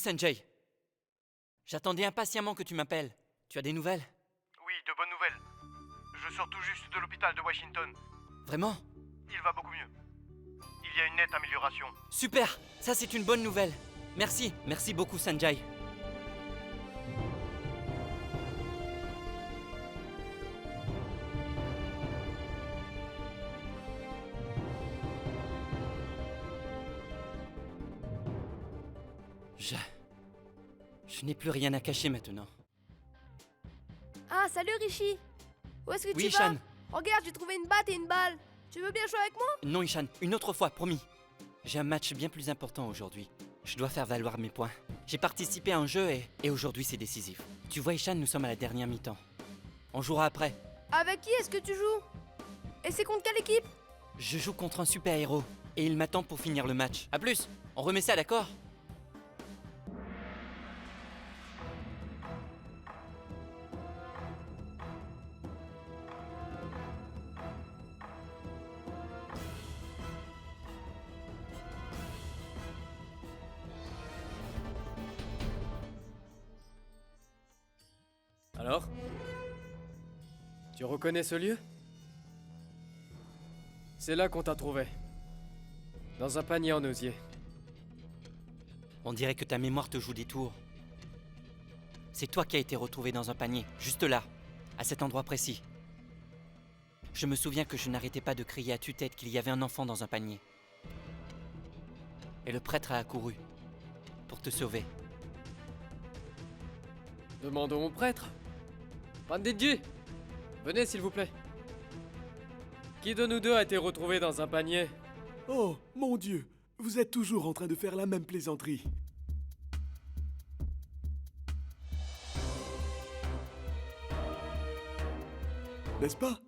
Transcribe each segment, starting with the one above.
Sanjay. J'attendais impatiemment que tu m'appelles. Tu as des nouvelles? Oui, de bonnes nouvelles. Je sors tout juste de l'hôpital de Washington. Vraiment? Il va beaucoup mieux. Il y a une nette amélioration. Super! Ça, c'est une bonne nouvelle. Merci. Merci beaucoup, Sanjay. Je n'ai plus rien à cacher maintenant. Ah, salut Rishi. Où est-ce que Oui, tu Ishan. vas? Regarde, j'ai trouvé une batte et une balle. Tu veux bien jouer avec moi? Non, Ishan, une autre fois, promis. J'ai un match bien plus important aujourd'hui. Je dois faire valoir mes points. J'ai participé à un jeu et aujourd'hui c'est décisif. Tu vois, Ishan, nous sommes à la dernière mi-temps. On jouera après. Avec qui est-ce que tu joues? Et c'est contre quelle équipe? Je joue contre un super-héros et il m'attend pour finir le match. A plus, on remet ça, d'accord? Alors? Tu reconnais ce lieu? C'est là qu'on t'a trouvé. Dans un panier en osier. On dirait que ta mémoire te joue des tours. C'est toi qui as été retrouvé dans un panier, juste là, à cet endroit précis. Je me souviens que je n'arrêtais pas de crier à tue-tête qu'il y avait un enfant dans un panier. Et le prêtre a accouru pour te sauver. Demandons au prêtre. Panditji, venez s'il vous plaît. Qui de nous deux a été retrouvé dans un panier? Oh, mon Dieu, vous êtes toujours en train de faire la même plaisanterie. N'est-ce pas?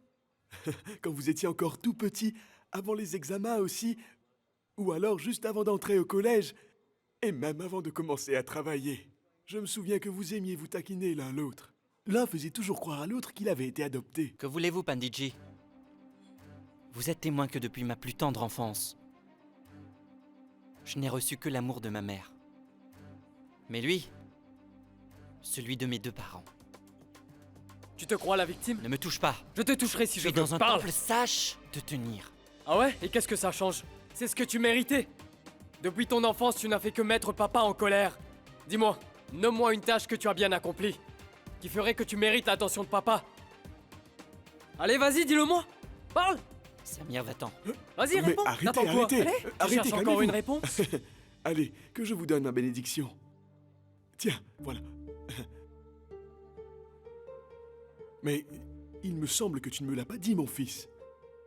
Quand vous étiez encore tout petit, avant les examens aussi, ou alors juste avant d'entrer au collège, et même avant de commencer à travailler. Je me souviens que vous aimiez vous taquiner l'un l'autre. L'un faisait toujours croire à l'autre qu'il avait été adopté. Que voulez-vous, Panditji? Vous êtes témoin que depuis ma plus tendre enfance, je n'ai reçu que l'amour de ma mère. Mais lui, celui de mes deux parents. Tu te crois la victime? Ne me touche pas. Je te toucherai si Je je suis veux. dans un Parle. temple, sache te tenir. Ah ouais? Et qu'est-ce que ça change? C'est ce que tu méritais. Depuis ton enfance, tu n'as fait que mettre papa en colère. Dis-moi, nomme-moi une tâche que tu as bien accomplie, qui ferait que tu mérites l'attention de papa. Allez, vas-y, dis-le-moi. Parle. Samir, va-t'en. Vas-y, Mais réponds. arrêtez, T'attends quoi? arrêtez. Allez, tu Arrêtez, cherches encore calmez-vous. une réponse? Allez, que je vous donne ma bénédiction. Tiens, voilà. Mais il me semble que tu ne me l'as pas dit, mon fils.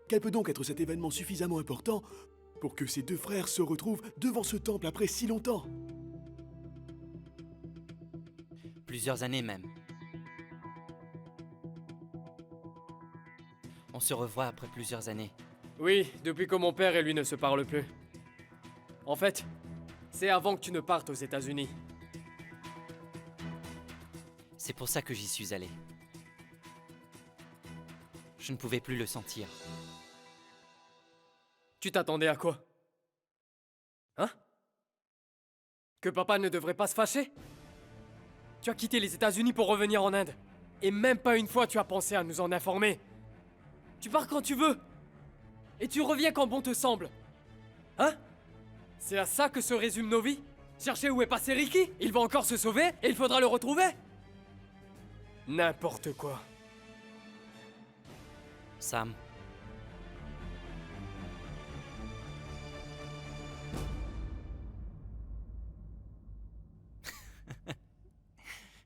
Quel peut donc être cet événement suffisamment important pour que ces deux frères se retrouvent devant ce temple après si longtemps? Plusieurs années même. On se revoit après plusieurs années. Oui, depuis que mon père et lui ne se parlent plus. En fait, c'est avant que tu ne partes aux États-Unis. C'est pour ça que j'y suis allé. Je ne pouvais plus le sentir. Tu t'attendais à quoi? Hein? Que papa ne devrait pas se fâcher? Tu as quitté les États-Unis pour revenir en Inde. Et même pas une fois tu as pensé à nous en informer. Tu pars quand tu veux. Et tu reviens quand bon te semble. Hein? C'est à ça que se résument nos vies? Chercher où est passé Ricky? Il va encore se sauver et il faudra le retrouver? N'importe quoi. Sam,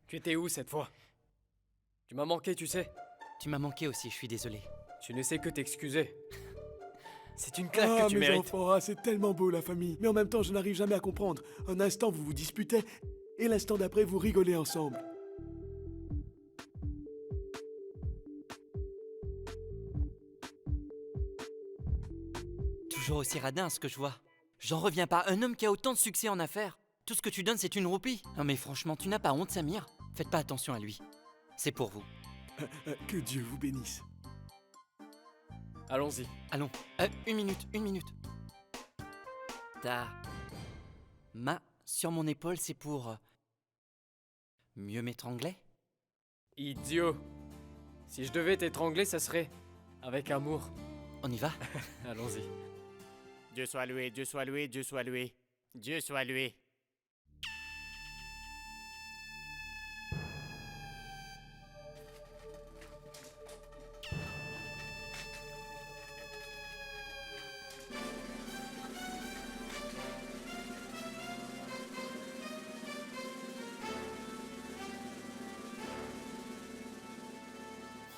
Tu étais où cette fois? Tu m'as manqué, tu sais. tu m'as manqué aussi, je suis désolé. Tu ne sais que t'excuser. C'est une claque Ah, que tu mes mérites. enfants, ah, c'est tellement beau la famille. Mais en même temps, je n'arrive jamais à comprendre. Un instant, vous vous disputez, et l'instant d'après, vous rigolez ensemble. Toujours aussi radin, ce que je vois. J'en reviens pas. Un homme qui a autant de succès en affaires. Tout ce que tu donnes, c'est une roupie. Non mais franchement, tu n'as pas honte, Samir? Faites pas attention à lui. C'est pour vous. Que Dieu vous bénisse. Allons-y. Allons. Une minute. Ta... Ma... sur mon épaule, c'est pour... mieux m'étrangler? Idiot. Si je devais t'étrangler, ça serait avec amour. On y va? Allons-y. Dieu soit loué, Dieu soit loué, Dieu soit loué. Dieu soit loué.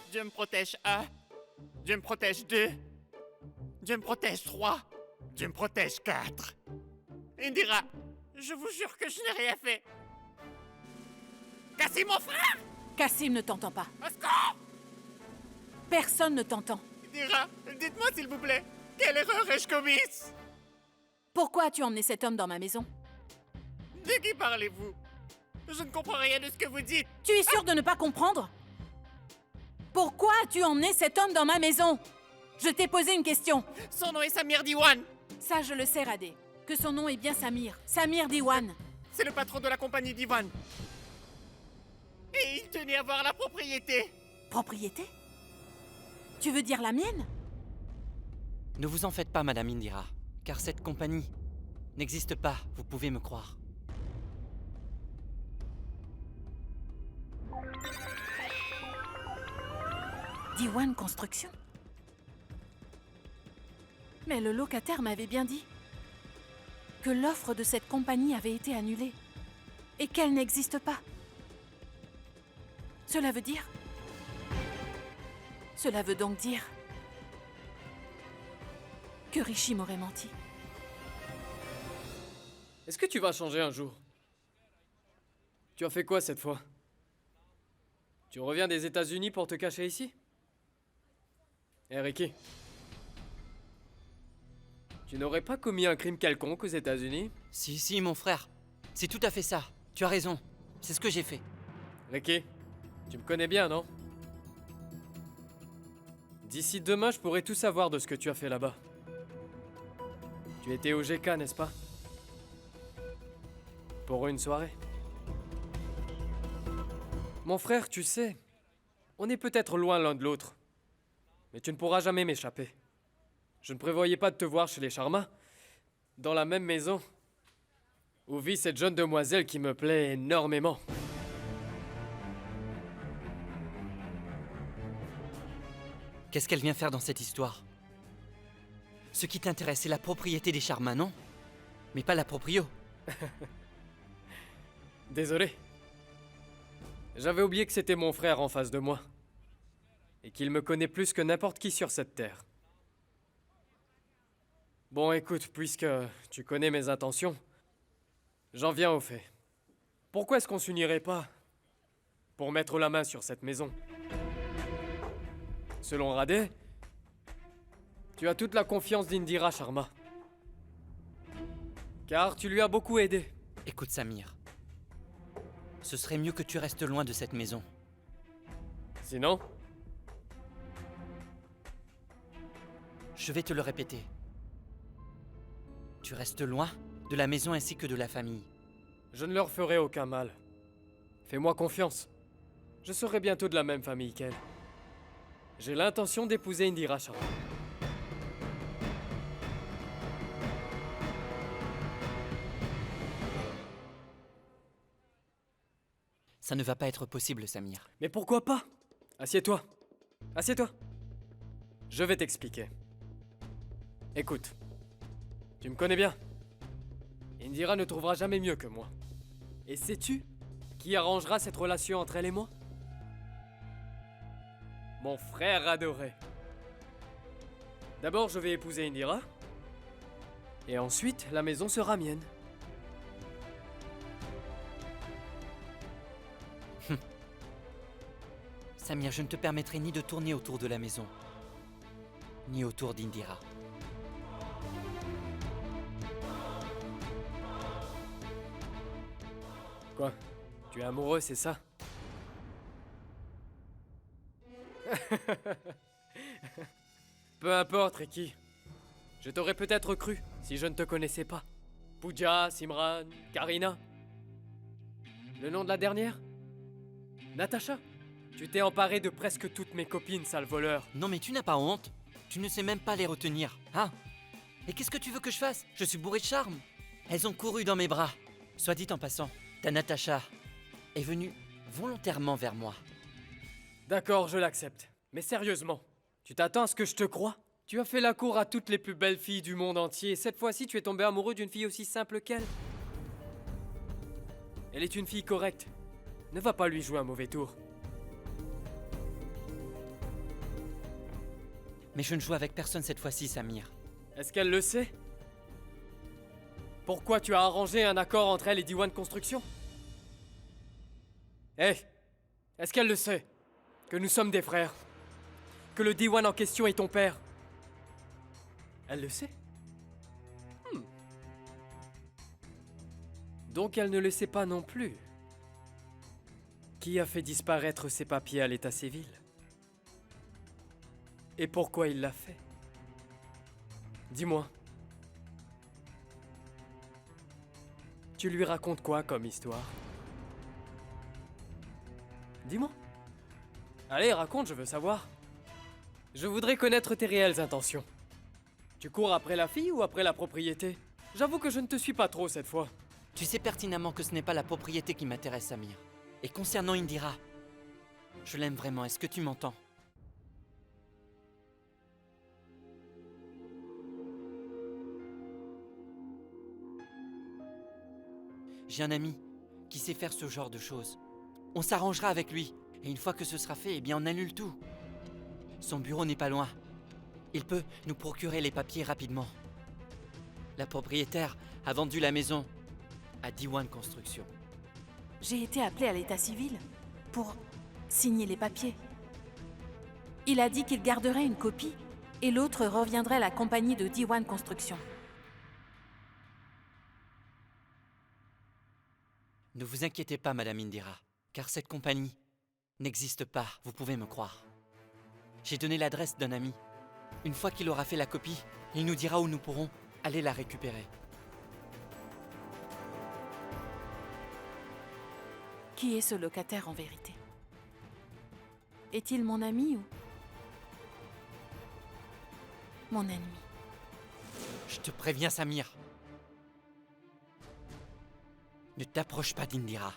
Dieu me protège 1. Dieu me protège 2. Dieu me protège 3. Dieu me protège 4. Indira, je vous jure que je n'ai rien fait. Cassim, mon frère! Cassim ne t'entend pas. Au secours! Personne ne t'entend. Indira, dites-moi s'il vous plaît, quelle erreur ai-je commise? Pourquoi as-tu emmené cet homme dans ma maison? De qui parlez-vous? Je ne comprends rien de ce que vous dites. Tu es sûr de ne pas comprendre? Pourquoi as-tu emmené cet homme dans ma maison? Je t'ai posé une question. Son nom est Samir Diwan. Ça, je le sais, Radé. Que son nom est bien Samir. Samir Diwan. C'est le patron de la compagnie Diwan. Et il tenait à voir la propriété. Propriété? Tu veux dire la mienne? Ne vous en faites pas, Madame Indira, car cette compagnie n'existe pas, vous pouvez me croire. Diwan Construction? Mais le locataire m'avait bien dit que l'offre de cette compagnie avait été annulée et qu'elle n'existe pas. Cela veut dire... Cela veut donc dire que Rishi m'aurait menti. Est-ce que tu vas changer un jour? Tu as fait quoi cette fois? Tu reviens des États-Unis pour te cacher ici? Eh Ricky, tu n'aurais pas commis un crime quelconque aux États-Unis? Si, mon frère, c'est tout à fait ça. Tu as raison, c'est ce que j'ai fait. Ricky, tu me connais bien, non? D'ici demain, je pourrai tout savoir de ce que tu as fait là-bas. Tu étais au GK, n'est-ce pas? Pour une soirée. Mon frère, tu sais, on est peut-être loin l'un de l'autre, mais tu ne pourras jamais m'échapper. Je ne prévoyais pas de te voir chez les Sharma, dans la même maison où vit cette jeune demoiselle qui me plaît énormément. Qu'est-ce qu'elle vient faire dans cette histoire? Ce qui t'intéresse, c'est la propriété des Sharma, non? Mais pas la proprio. Désolé. J'avais oublié que c'était mon frère en face de moi. Et qu'il me connaît plus que n'importe qui sur cette terre. Bon, écoute, puisque tu connais mes intentions, j'en viens au fait. Pourquoi est-ce qu'on s'unirait pas pour mettre la main sur cette maison? Selon Radé, tu as toute la confiance d'Indira Sharma. Car tu lui as beaucoup aidé. Écoute, Samir. Ce serait mieux que tu restes loin de cette maison. Sinon, Je vais te le répéter. Tu restes loin de la maison ainsi que de la famille. je ne leur ferai aucun mal. Fais-moi confiance. Je serai bientôt de la même famille qu'elle. J'ai l'intention d'épouser Indira Sharma. Ça ne va pas être possible, Samir. Mais pourquoi pas? Assieds-toi. Assieds-toi. Je vais t'expliquer. Écoute. Tu me connais bien. Indira ne trouvera jamais mieux que moi. Et sais-tu qui arrangera cette relation entre elle et moi? Mon frère adoré. D'abord, je vais épouser Indira. Et ensuite, la maison sera mienne. Samir, je ne te permettrai ni de tourner autour de la maison, ni autour d'Indira. Quoi? Tu es amoureux, c'est ça? Peu importe, Ricky. Je t'aurais peut-être cru si je ne te connaissais pas. Pooja, Simran, Karina. Le nom de la dernière? Natacha. Tu t'es emparé de presque toutes mes copines, sale voleur. Non mais tu n'as pas honte. Tu ne sais même pas les retenir, hein? Et qu'est-ce que tu veux que je fasse? Je suis bourré de charme. Elles ont couru dans mes bras. Soit dit en passant, ta Natacha est venue volontairement vers moi. D'accord, je l'accepte. Mais sérieusement, tu t'attends à ce que je te croie? Tu as fait la cour à toutes les plus belles filles du monde entier, et cette fois-ci tu es tombé amoureux d'une fille aussi simple qu'elle. Elle est une fille correcte. Ne va pas lui jouer un mauvais tour. Mais je ne joue avec personne cette fois-ci, Samir. Est-ce qu'elle le sait? Pourquoi tu as arrangé un accord entre elle et D1 Construction? Hé, est-ce qu'elle le sait? Que nous sommes des frères? Que le D1 en question est ton père? Elle le sait? Donc elle ne le sait pas non plus. Qui a fait disparaître ses papiers à l'état civil? Et pourquoi il l'a fait? Dis-moi. Tu lui racontes quoi comme histoire? Dis-moi. Allez, raconte, je veux savoir. Je voudrais connaître tes réelles intentions. Tu cours après la fille ou après la propriété? J'avoue que je ne te suis pas trop cette fois. Tu sais pertinemment que ce n'est pas la propriété qui m'intéresse, Samir. Et concernant Indira, je l'aime vraiment, est-ce que tu m'entends? J'ai un ami qui sait faire ce genre de choses. On s'arrangera avec lui, et une fois que ce sera fait, eh bien on annule tout. Son bureau n'est pas loin. Il peut nous procurer les papiers rapidement. La propriétaire a vendu la maison à D1 Construction. J'ai été appelée à l'état civil pour signer les papiers. Il a dit qu'il garderait une copie et l'autre reviendrait à la compagnie de D1 Construction. Ne vous inquiétez pas, Madame Indira, car cette compagnie n'existe pas, vous pouvez me croire. J'ai donné l'adresse d'un ami. Une fois qu'il aura fait la copie, il nous dira où nous pourrons aller la récupérer. Qui est ce locataire en vérité? Est-il mon ami ou mon ennemi? Je te préviens, Samir. Ne t'approche pas d'Indira,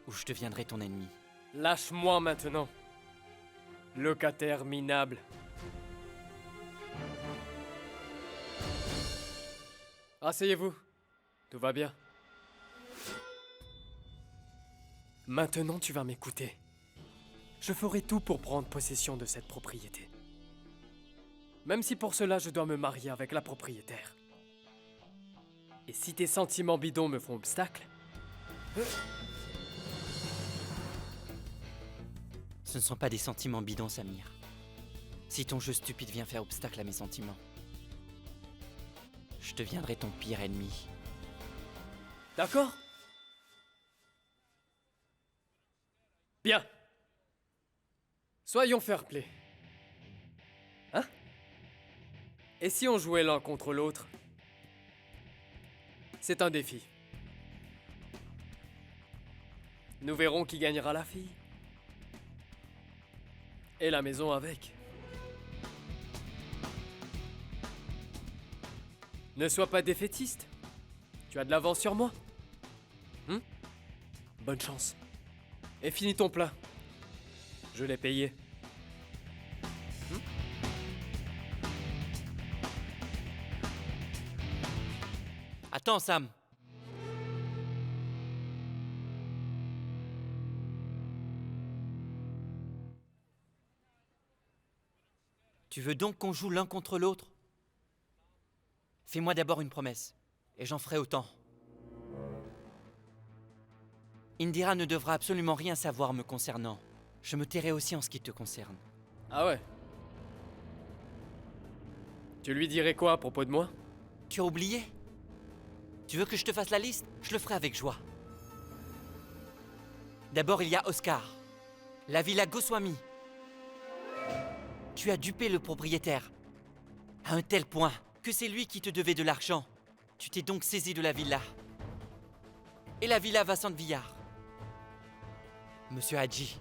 ou je deviendrai ton ennemi. Lâche-moi maintenant. Locataire minable. Asseyez-vous. Tout va bien. Maintenant, tu vas m'écouter. Je ferai tout pour prendre possession de cette propriété. Même si pour cela, je dois me marier avec la propriétaire. Et si tes sentiments bidons me font obstacle... Ce ne sont pas des sentiments bidons, Samir. Si ton jeu stupide vient faire obstacle à mes sentiments, je deviendrai ton pire ennemi. D'accord? Bien. Soyons fair-play. Hein? Et si on jouait l'un contre l'autre? C'est un défi. Nous verrons qui gagnera la fille. Et la maison avec. Ne sois pas défaitiste. Tu as de l'avance sur moi. Bonne chance. Et finis ton plat. Je l'ai payé. Attends, Sam. Tu veux donc qu'on joue l'un contre l'autre? Fais-moi d'abord une promesse, et j'en ferai autant. Indira ne devra absolument rien savoir me concernant. Je me tairai aussi en ce qui te concerne. Ah ouais. Tu lui dirais quoi à propos de moi? Tu as oublié? Tu veux que je te fasse la liste? Je le ferai avec joie. D'abord, il y a Oscar, la villa Goswami. Tu as dupé le propriétaire, à un tel point que c'est lui qui te devait de l'argent. Tu t'es donc saisi de la villa. Et la villa Vassant Villard. Monsieur Hadji,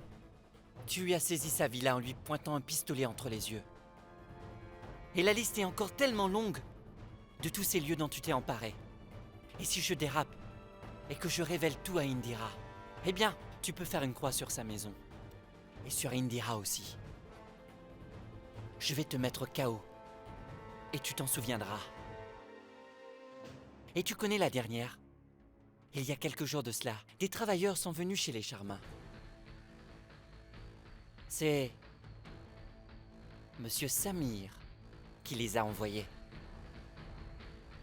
tu lui as saisi sa villa en lui pointant un pistolet entre les yeux. Et la liste est encore tellement longue de tous ces lieux dont tu t'es emparé. Et si je dérape et que je révèle tout à Indira, eh bien, tu peux faire une croix sur sa maison. Et sur Indira aussi. Je vais te mettre KO. Et tu t'en souviendras. Et tu connais la dernière? Il y a quelques jours de cela, des travailleurs sont venus chez les Charmin. C'est Monsieur Samir qui les a envoyés.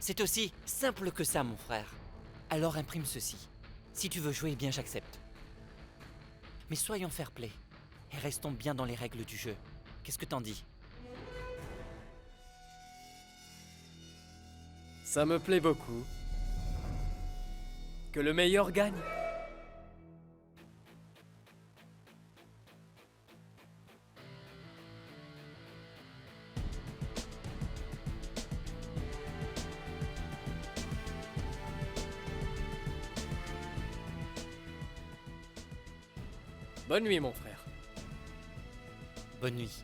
C'est aussi simple que ça, mon frère. Alors imprime ceci. Si tu veux jouer, eh bien j'accepte. Mais soyons fair-play et restons bien dans les règles du jeu. Qu'est-ce que t'en dis? Ça me plaît beaucoup. Que le meilleur gagne. Bonne nuit, mon frère. Bonne nuit.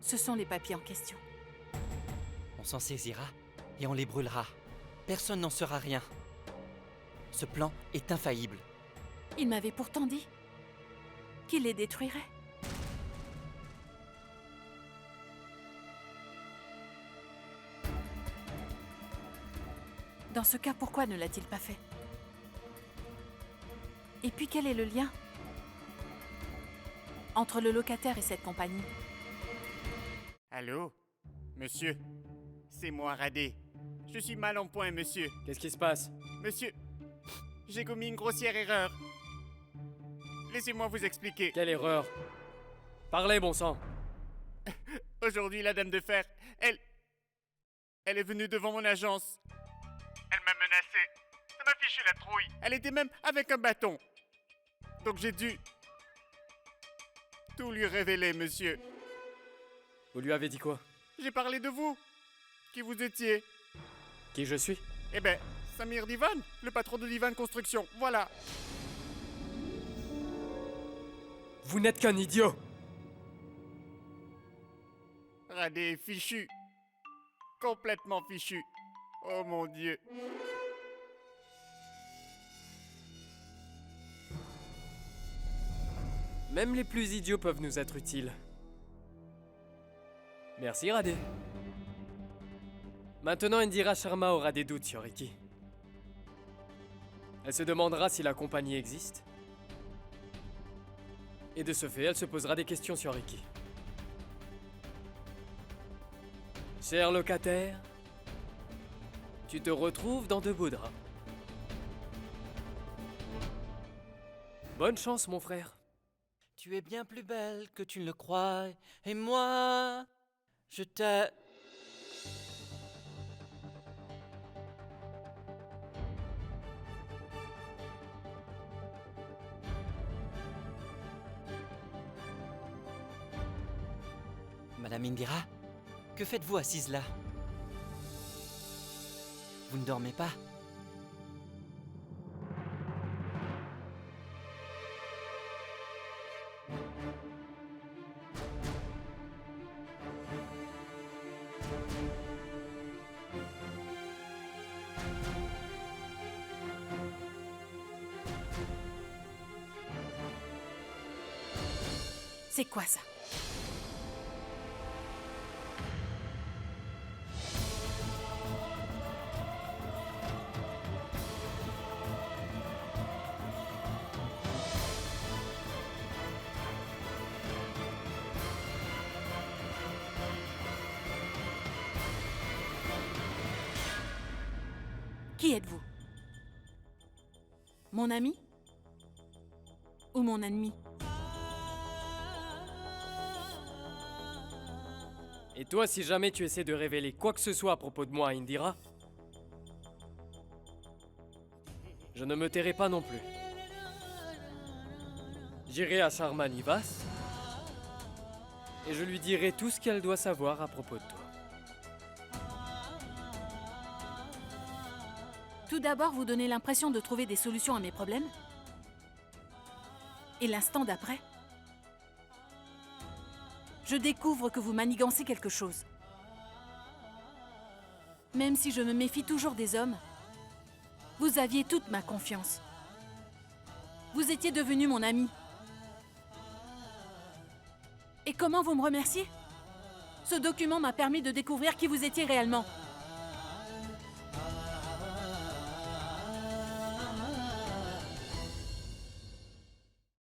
Ce sont les papiers en question. On s'en saisira et on les brûlera. Personne n'en saura rien. Ce plan est infaillible. Il m'avait pourtant dit qu'il les détruirait. Dans ce cas, pourquoi ne l'a-t-il pas fait? Et puis, quel est le lien entre le locataire et cette compagnie? Allô? Monsieur? C'est moi, Radé. Je suis mal en point, monsieur. Qu'est-ce qui se passe? Monsieur, j'ai commis une grossière erreur. Laissez-moi vous expliquer. Quelle erreur? Parlez, bon sang. Aujourd'hui, la dame de fer, elle est venue devant mon agence. Elle m'a menacé. Ça m'a fichu la trouille. Elle était même avec un bâton. Donc j'ai dû tout lui révéler, monsieur. Vous lui avez dit quoi? J'ai parlé de vous. Qui vous étiez? Qui je suis? Eh ben, Samir Divan, le patron de Divan Construction. Voilà. Vous n'êtes qu'un idiot! Radé est fichu. Complètement fichu. Oh mon Dieu. Même les plus idiots peuvent nous être utiles. Merci, Radé. Maintenant, Indira Sharma aura des doutes sur Ricky. Elle se demandera si la compagnie existe. Et de ce fait, elle se posera des questions sur Ricky. Cher locataire, tu te retrouves dans de beaux draps. Bonne chance, mon frère. Tu es bien plus belle que tu ne le crois. Et moi, je t'aime. Madame Indira, que faites-vous assise là? Vous ne dormez pas? C'est quoi ça? Qui êtes-vous? Mon ami? Ou mon ennemi? Et toi, si jamais tu essaies de révéler quoi que ce soit à propos de moi à Indira, je ne me tairai pas non plus. J'irai à Sharmanivas et je lui dirai tout ce qu'elle doit savoir à propos de toi. Tout d'abord, vous donnez l'impression de trouver des solutions à mes problèmes. Et l'instant d'après, je découvre que vous manigancez quelque chose. Même si je me méfie toujours des hommes, vous aviez toute ma confiance. Vous étiez devenu mon ami. Et comment vous me remerciez? Ce document m'a permis de découvrir qui vous étiez réellement.